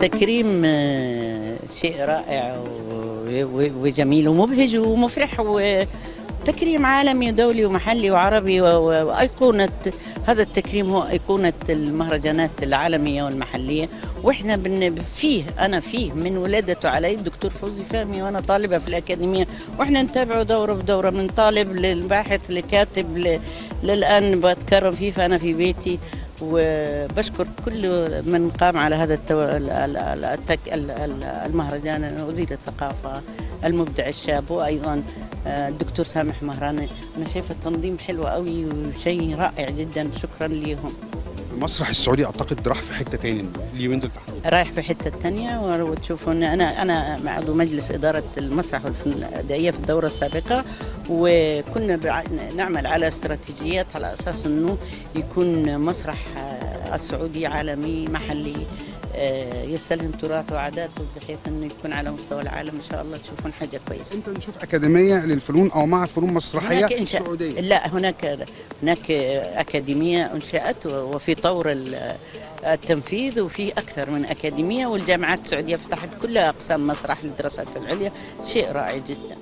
التكريم شيء رائع وجميل ومبهج ومفرح، وتكريم عالمي ودولي ومحلي وعربي، وأيقونة هذا التكريم هو أيقونة المهرجانات العالمية والمحلية. وإحنا أنا فيه من ولادته علي الدكتور فوزي فهمي وأنا طالبة في الأكاديمية، وإحنا نتابعه دورة بدورة، من طالب للباحث لكاتب للآن بتكرم فيه. فأنا في بيتي وبشكر كل من قام على هذا المهرجان، وزير الثقافة المبدع الشاب، وأيضا الدكتور سامح مهران. أنا شايفة التنظيم حلو قوي وشيء رائع جدا، شكرا ليهم. المسرح السعودي اعتقد راح في حته تاني اليومين دول تحديداً. رايح في حتة تانية، وتشوفون أنا عضو مجلس إدارة المسرح والفنون الأدائية في الدورة السابقة، وكنا نعمل على استراتيجيات على أساس أنه يكون مسرح السعودي عالمي محلي يستلهم تراثه وعاداته، بحيث أنه يكون على مستوى العالم. إن شاء الله تشوفون حاجة كويسة. انت نشوف اكاديميه للفنون او معهد فنون مسرحيه سعوديه؟ لا، هناك أكاديمية أنشأت وفي طور التنفيذ، وفي أكثر من أكاديمية، والجامعات السعودية فتحت كلها أقسام مسرح للدراسات العليا. شيء رائع جدا.